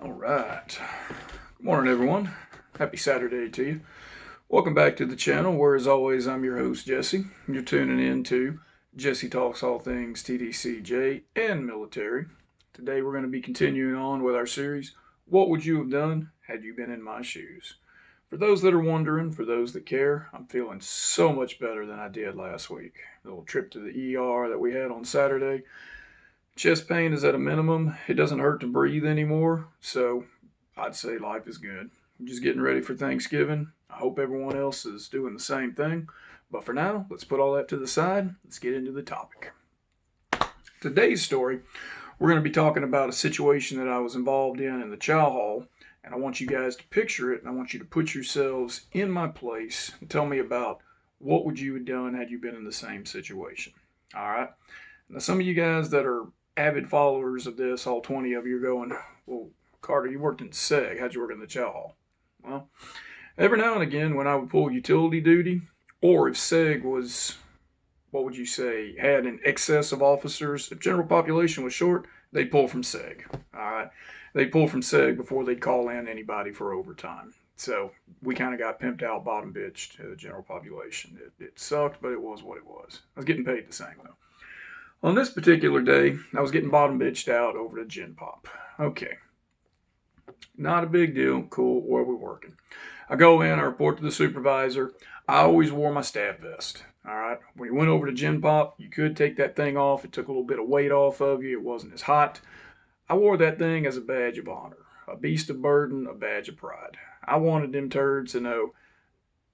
All right. Good morning, everyone. Happy Saturday to you. Welcome back to the channel, where, as always, I'm your host, Jesse. You're tuning in to Jesse Talks All Things TDCJ and Military. Today, we're going to be continuing on with our series, What Would You Have Done Had You Been in My Shoes? For those that are wondering, for those that care, I'm feeling so much better than I did last week. The little trip to the ER that we had on Saturday. Chest pain is at a minimum. It doesn't hurt to breathe anymore, so I'd say life is good. I'm just getting ready for Thanksgiving. I hope everyone else is doing the same thing. But for now, let's put all that to the side. Let's get into the topic. Today's story, we're going to be talking about a situation that I was involved in the Chow Hall, and I want you guys to picture it, and I want you to put yourselves in my place and tell me about what would you have done had you been in the same situation. All right? Now, some of you guys that are avid followers of this, all 20 of you, are going, well, Carter, you worked in SEG. How'd you work in the Chow Hall? Well, every now and again, when I would pull utility duty, or if SEG was, what would you say, had an excess of officers, if general population was short, they'd pull from SEG. All right? They'd pull from SEG before they'd call in anybody for overtime. So we kind of got pimped out, bottom bitched to the general population. It sucked, but it was what it was. I was getting paid the same, though. On this particular day, I was getting bottom bitched out over the gin pop. Okay. Not a big deal. Cool. Where are we working? I go in, I report to the supervisor. I always wore my staff vest. All right. When you went over to gin pop, you could take that thing off. It took a little bit of weight off of you. It wasn't as hot. I wore that thing as a badge of honor, a beast of burden, a badge of pride. I wanted them turds to know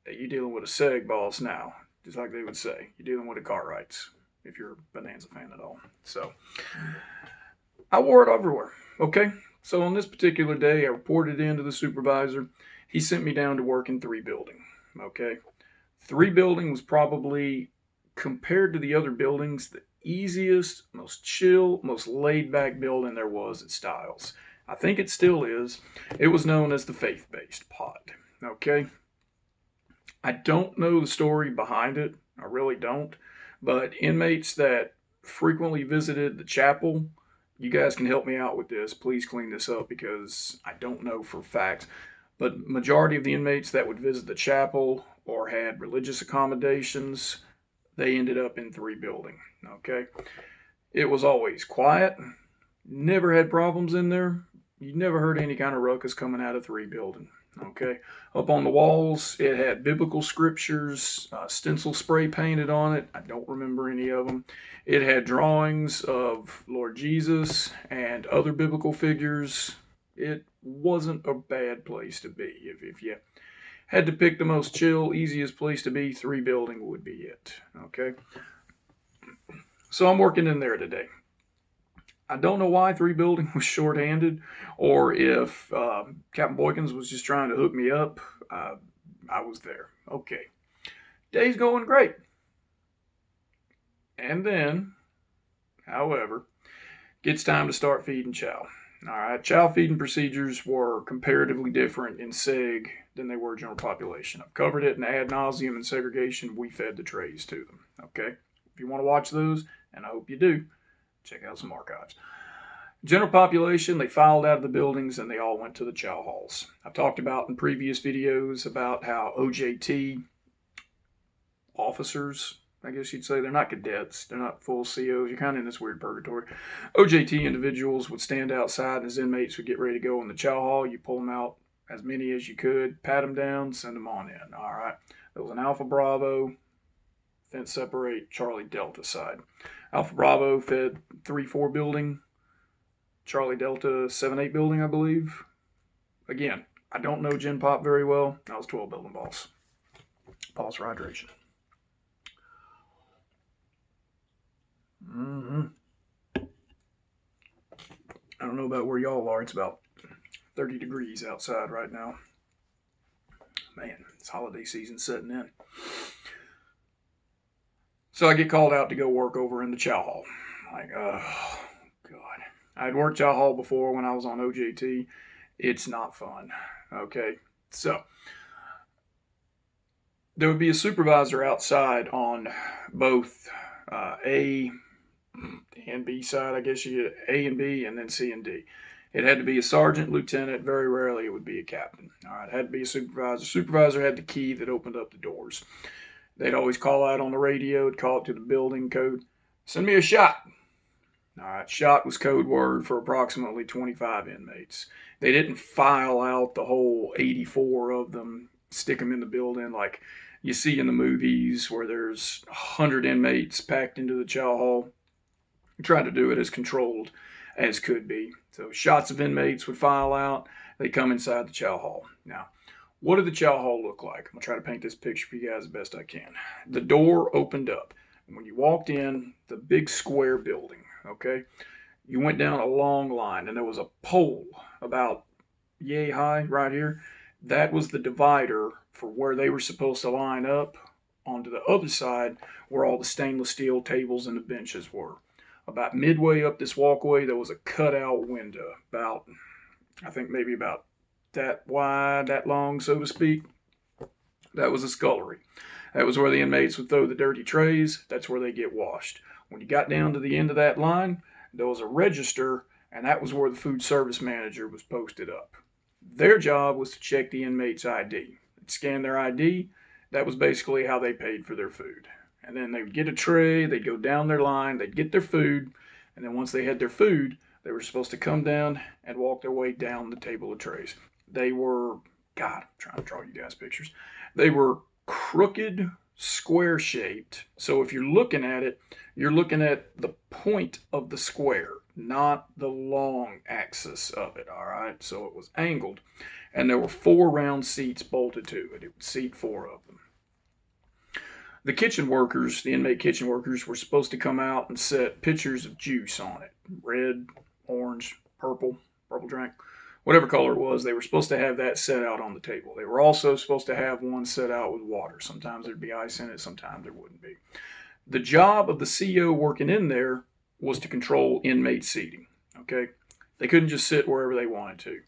that you're dealing with a SEG boss now, just like they would say. You're dealing with a Cartwrights, if you're a Bonanza fan at all. So I wore it everywhere. Okay. So on this particular day, I reported in to the supervisor. He sent me down to work in 3 building. Okay. 3 building was probably, compared to the other buildings, the easiest, most chill, most laid back building there was at Styles. I think it still is. It was known as the faith-based pod. Okay. I don't know the story behind it. I really don't. But inmates that frequently visited the chapel, you guys can help me out with this. Please clean this up because I don't know for facts. But majority of the inmates that would visit the chapel or had religious accommodations, they ended up in 3 building. Okay. It was always quiet. Never had problems in there. You never heard any kind of ruckus coming out of 3 building. Okay. Up on the walls, it had biblical scriptures, stencil spray painted on it. I don't remember any of them. It had drawings of Lord Jesus and other biblical figures. It wasn't a bad place to be. If you had to pick the most chill, easiest place to be, 3 building would be it. Okay. So I'm working in there today. I don't know why 3 building was short-handed, or if Captain Boykins was just trying to hook me up. I was there. Okay. Day's going great. And then, however, gets time to start feeding chow. All right. Chow feeding procedures were comparatively different in SEG than they were general population. I've covered it in ad nauseum and segregation. We fed the trays to them. Okay. If you want to watch those, and I hope you do, check out some archives. General population, they filed out of the buildings and they all went to the chow halls. I've talked about in previous videos about how OJT officers, I guess you'd say, they're not cadets, they're not full COs, you're kind of in this weird purgatory. OJT individuals would stand outside and as inmates would get ready to go in the chow hall. You pull them out as many as you could, pat them down, send them on in. All right. There was an Alpha Bravo, fence separate, Charlie Delta side. Alpha Bravo fed 3-4 building, Charlie Delta 7-8 building, I believe. Again, I don't know Gen Pop very well. I was 12 building boss. Pause for hydration. I don't know about where y'all are. It's about 30 degrees outside right now. Man, it's holiday season setting in. So I get called out to go work over in the chow hall. Like, oh, God. I'd worked chow hall before when I was on OJT. It's not fun. Okay. So there would be a supervisor outside on both A and B side. I guess you get A and B and then C and D. It had to be a sergeant, lieutenant. Very rarely it would be a captain. All right, it had to be a supervisor. Supervisor had the key that opened up the doors. They'd always call out on the radio, call it to the building code, send me a shot. All right, shot was code word for approximately 25 inmates. They didn't file out the whole 84 of them, stick them in the building like you see in the movies where there's 100 inmates packed into the Chow Hall. Tried to do it as controlled as could be. So shots of inmates would file out. They come inside the Chow Hall. Now, what did the Chow Hall look like? I'm going to try to paint this picture for you guys the best I can. The door opened up. When you walked in, the big square building, okay, you went down a long line, and there was a pole about yay high right here. That was the divider for where they were supposed to line up onto the other side where all the stainless steel tables and the benches were. About midway up this walkway, there was a cutout window, about, I think maybe about that wide, that long, so to speak. That was a scullery. That was where the inmates would throw the dirty trays. That's where they get washed. When you got down to the end of that line, there was a register, and that was where the food service manager was posted up. Their job was to check the inmate's ID. They'd scan their ID. That was basically how they paid for their food. And then they would get a tray, they'd go down their line, they'd get their food, and then once they had their food, they were supposed to come down and walk their way down the table of trays. They were, God, I'm trying to draw you guys pictures. They were crooked, square-shaped. So if you're looking at it, you're looking at the point of the square, not the long axis of it, all right? So it was angled. And there were 4 round seats bolted to it. It would seat 4 of them. The kitchen workers, the inmate kitchen workers, were supposed to come out and set pitchers of juice on it. Red, orange, purple drink, whatever color it was, they were supposed to have that set out on the table. They were also supposed to have one set out with water. Sometimes there'd be ice in it, sometimes there wouldn't be. The job of the CO working in there was to control inmate seating, okay? They couldn't just sit wherever they wanted to.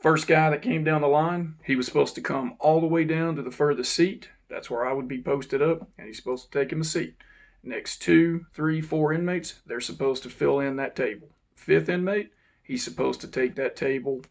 First guy that came down the line, he was supposed to come all the way down to the furthest seat. That's where I would be posted up, and he's supposed to take him a seat. Next 2, 3, 4 inmates, they're supposed to fill in that table. 5th inmate, he's supposed to take that table,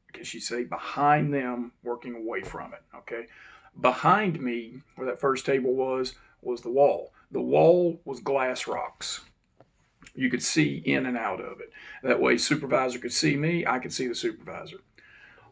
because you say behind them, working away from it, okay? Behind me, where that first table was the wall. The wall was glass rocks. You could see in and out of it. That way, supervisor could see me, I could see the supervisor.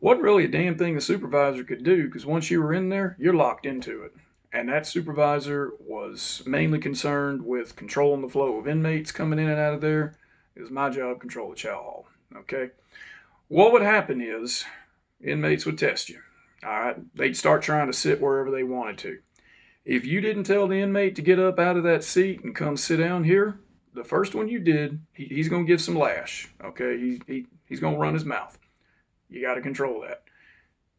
Wasn't really a damn thing the supervisor could do, because once you were in there, you're locked into it. And that supervisor was mainly concerned with controlling the flow of inmates coming in and out of there. It was my job to control the Chow Hall, okay? What would happen is inmates would test you, all right? They'd start trying to sit wherever they wanted to. If you didn't tell the inmate to get up out of that seat and come sit down here, the first one you did, he's going to give some lash, okay? He's going to run his mouth. You got to control that.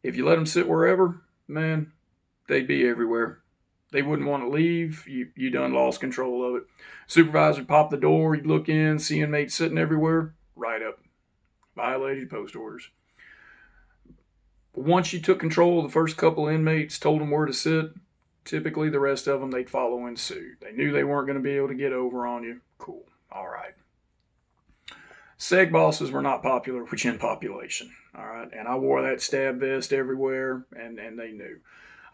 If you let them sit wherever, man, they'd be everywhere. They wouldn't want to leave. You done lost control of it. Supervisor pop the door. You'd look in, see inmates sitting everywhere. Right up. Violated post orders. Once you took control of the first couple of inmates, told them where to sit, typically the rest of them, they'd follow in suit. They knew they weren't going to be able to get over on you. Cool. All right. Seg bosses were not popular with gen population, all right? And I wore that stab vest everywhere, and they knew.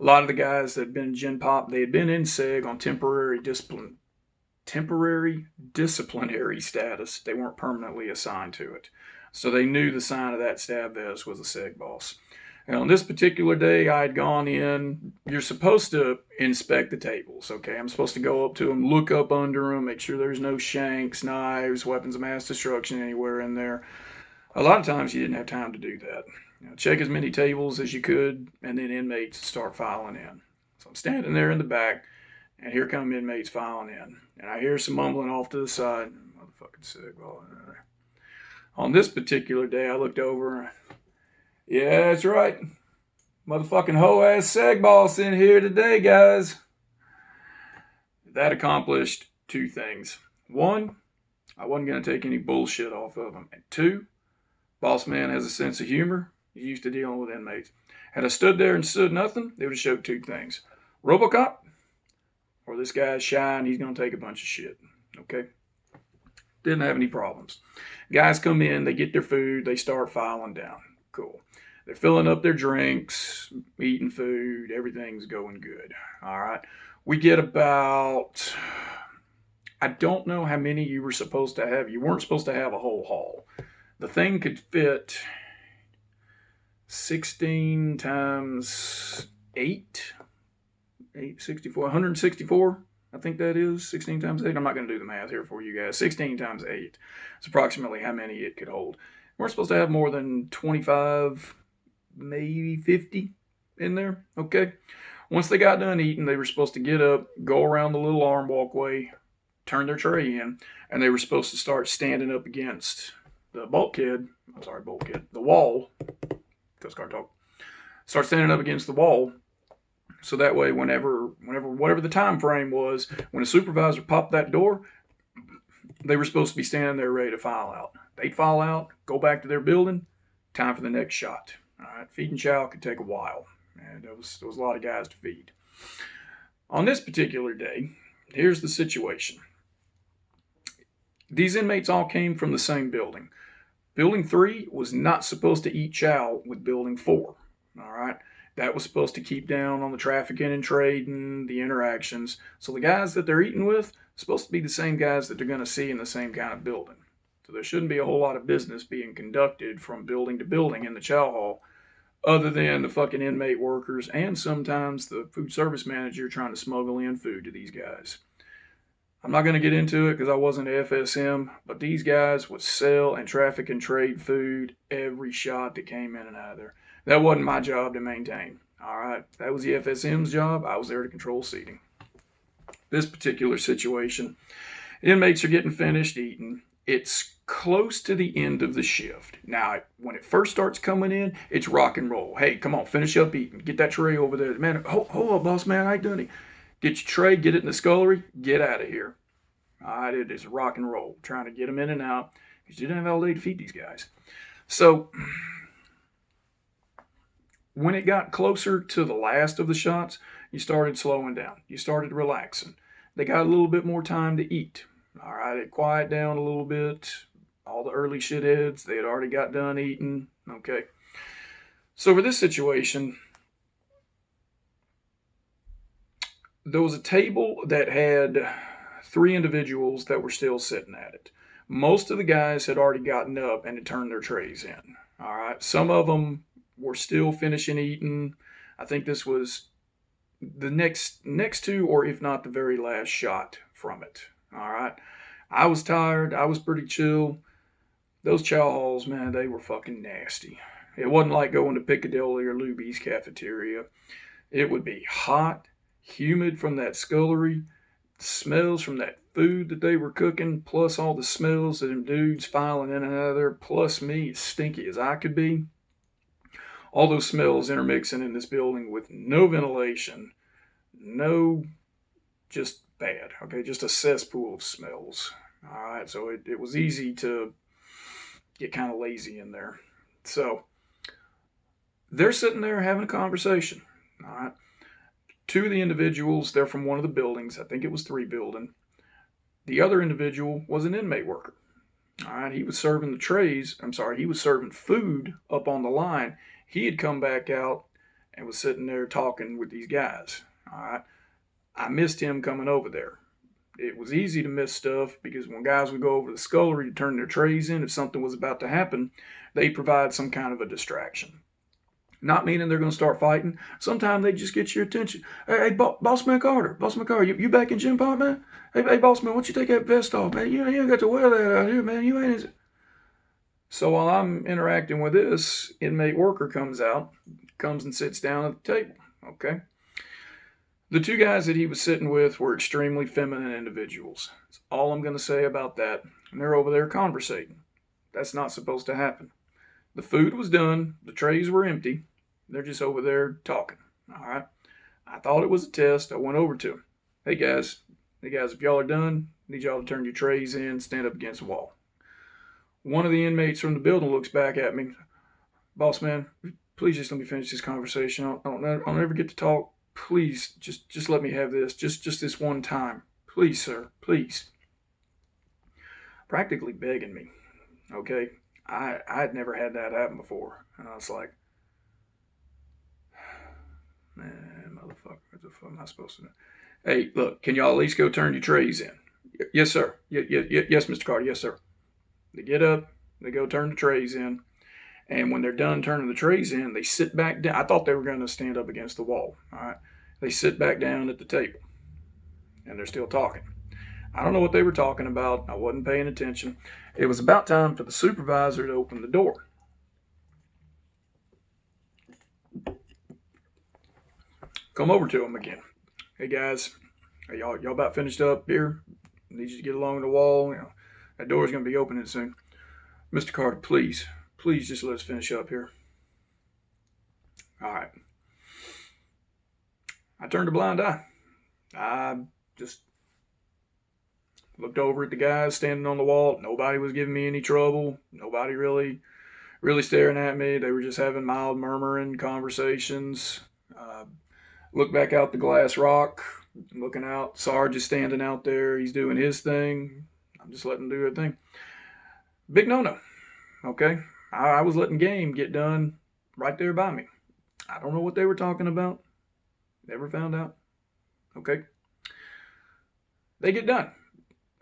A lot of the guys that had been gen pop, they had been in Seg on temporary disciplinary status. They weren't permanently assigned to it. So they knew the sign of that stab vest was a Seg boss. And on this particular day, I had gone in. You're supposed to inspect the tables, okay? I'm supposed to go up to them, look up under them, make sure there's no shanks, knives, weapons of mass destruction anywhere in there. A lot of times you didn't have time to do that. Check as many tables as you could, and then inmates start filing in. So I'm standing there in the back, and here come inmates filing in. And I hear some mumbling off to the side. Motherfucking sick. On this particular day, I looked over. Yeah, that's right. Motherfucking hoe-ass Seg boss in here today, guys. That accomplished 2 things. 1, I wasn't going to take any bullshit off of him. And 2, boss man has a sense of humor. He's used to dealing with inmates. Had I stood there and stood nothing, they would have showed 2 things. RoboCop, or this guy's shy and he's going to take a bunch of shit. Okay? Didn't have any problems. Guys come in, they get their food, they start filing down. Cool. They're filling up their drinks, eating food, everything's going good. All right. We get about, I don't know how many you were supposed to have. You weren't supposed to have a whole hall. The thing could fit 16 times 8, 864, 164. I think that is 16 times 8. I'm not going to do the math here for you guys. 16 times 8 is approximately how many it could hold. We're supposed to have more than 25, maybe 50 in there. Okay. Once they got done eating, they were supposed to get up, go around the little arm walkway, turn their tray in, and they were supposed to start standing up against the the wall. Coast Guard talk. Start standing up against the wall. So that way, whatever the time frame was, when a supervisor popped that door, they were supposed to be standing there ready to file out. They'd file out, go back to their building, time for the next shot. All right, feeding chow could take a while, and there was a lot of guys to feed. On this particular day, here's the situation. These inmates all came from the same building. Building 3 was not supposed to eat chow with Building 4. All right. That was supposed to keep down on the trafficking and trading, the interactions. So the guys that they're eating with are supposed to be the same guys that they're going to see in the same kind of building. So there shouldn't be a whole lot of business being conducted from building to building in the chow hall, other than the fucking inmate workers and sometimes the food service manager trying to smuggle in food to these guys. I'm not going to get into it because I wasn't FSM, but these guys would sell and traffic and trade food every shot that came in and out of there. That wasn't my job to maintain. All right, that was the FSM's job. I was there to control seating. This particular situation, inmates are getting finished eating. It's close to the end of the shift. Now, when it first starts coming in, it's rock and roll. Hey, come on, finish up eating. Get that tray over there. Man, hold up, boss man, I ain't doing it. Get your tray, get it in the scullery, get out of here. All right, it is rock and roll. Trying to get them in and out because you didn't have all day to feed these guys. So when it got closer to the last of the shots, you started slowing down. You started relaxing. They got a little bit more time to eat. All right, it quieted down a little bit. All the early shitheads, they had already got done eating. Okay. So for this situation, there was a table that had 3 individuals that were still sitting at it. Most of the guys had already gotten up and had turned their trays in. All right. Some of them were still finishing eating. I think this was the next to, or if not the very last shot from it. All right. I was tired. I was pretty chill. Those chow halls, man, they were fucking nasty. It wasn't like going to Piccadilly or Luby's cafeteria. It would be hot, humid from that scullery, smells from that food that they were cooking, plus all the smells of them dudes filing in and out of there, plus me, as stinky as I could be. All those smells intermixing in this building with no ventilation, just bad, okay, just a cesspool of smells. All right, so it was easy to get kind of lazy in there. So they're sitting there having a conversation. All right, 2 of the individuals, they're from one of the buildings. I think it was 3 building. The other individual was an inmate worker. All right, he was serving he was serving food up on the line. He had come back out and was sitting there talking with these guys. All right, I missed him coming over there. It was easy to miss stuff because when guys would go over to the scullery to turn their trays in, if something was about to happen, they'd provide some kind of a distraction. Not meaning they're going to start fighting. Sometimes they just get your attention. Hey, Bossman Carter, you back in gym pot, man? Hey, Bossman, why don't you take that vest off, man? You ain't got to wear that out here, man. You ain't. So while I'm interacting with this, inmate worker comes and sits down at the table. Okay. The 2 guys that he was sitting with were extremely feminine individuals. That's all I'm going to say about that. And they're over there conversating. That's not supposed to happen. The food was done. The trays were empty. They're just over there talking. All right. I thought it was a test. I went over to them. Hey guys, if y'all are done, I need y'all to turn your trays in, stand up against the wall. One of the inmates from the building looks back at me. Boss man, please just let me finish this conversation. I'll never get to talk. Please, just let me have this. Just this one time. Please, sir. Please. practically begging me. Okay, I had never had that happen before, and I was like, man, motherfucker, what the fuck am I supposed to do? Hey, look, can y'all at least go turn your trays in? Yes, sir. Yes, Mr. Carter. Yes, sir. They get up, they go turn the trays in, and when they're done turning the trays in, they sit back down. I thought they were going to stand up against the wall. All right, they sit back down at the table, and they're still talking. I don't know what they were talking about. I wasn't paying attention. It was about time for the supervisor to open the door. Come over to him again. Hey guys, y'all about finished up here? Need you to get along the wall. You know, that door's gonna be opening soon. Mr. Carter, please just let us finish up here. All right. I turned a blind eye. I just looked over at the guys standing on the wall. Nobody was giving me any trouble. Nobody really staring at me. They were just having mild murmuring conversations. Look back out the glass rock, looking out. Sarge is standing out there. He's doing his thing. I'm just letting him do her thing. Big no-no. Okay? I was letting game get done right there by me. I don't know what they were talking about. Never found out. Okay? They get done.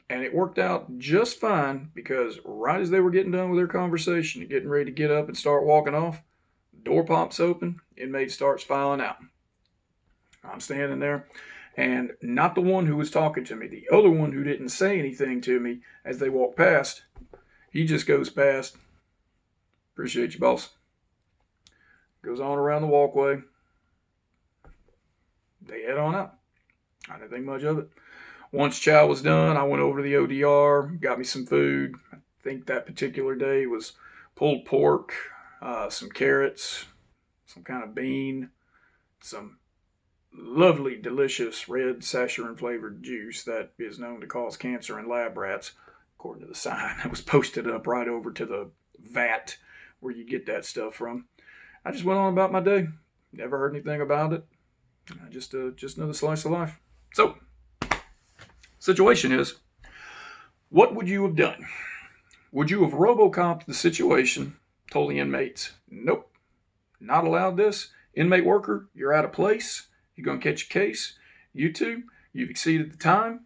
And it worked out just fine because right as they were getting done with their conversation and getting ready to get up and start walking off, the door pops open, inmate starts filing out. I'm standing there, and not the one who was talking to me, the other one who didn't say anything to me as they walked past. He just goes past. Appreciate you, boss. Goes on around the walkway. They head on out. I didn't think much of it. Once chow was done, I went over to the ODR, got me some food. I think that particular day was pulled pork, some carrots, some kind of bean, some lovely, delicious red saccharin flavored juice that is known to cause cancer in lab rats, according to the sign that was posted up right over to the vat where you get that stuff from. I just went on about my day. Never heard anything about it. Just another slice of life. So, situation is, what would you have done? Would you have RoboCopped the situation, told the inmates, nope, not allowed this. Inmate worker, you're out of place. You're going to catch a case. You two, you've exceeded the time.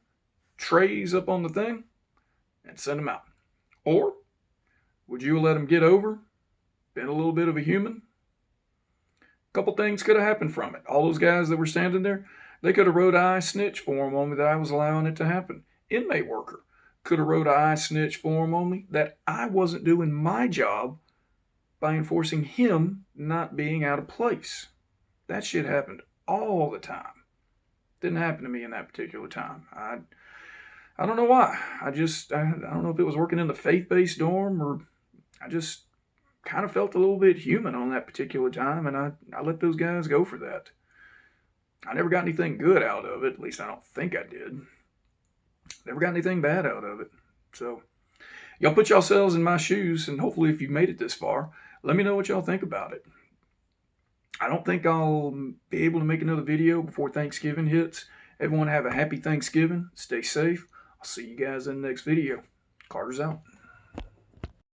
Trays up on the thing and send them out. Or would you let them get over? Been a little bit of a human? A couple things could have happened from it. All those guys that were standing there, they could have wrote I snitch form on me that I was allowing it to happen. Inmate worker could have wrote I snitch form on me that I wasn't doing my job by enforcing him not being out of place. That shit happened all the time. Didn't happen to me in that particular time. I don't know why. I don't know if it was working in the faith-based dorm or I just kind of felt a little bit human on that particular time, and I let those guys go for that. I never got anything good out of it. At least I don't think I did. Never got anything bad out of it. So, y'all put yourselves in my shoes, and hopefully if you've made it this far, let me know what y'all think about it. I don't think I'll be able to make another video before Thanksgiving hits. Everyone have a happy Thanksgiving. Stay safe. I'll see you guys in the next video. Carter's out.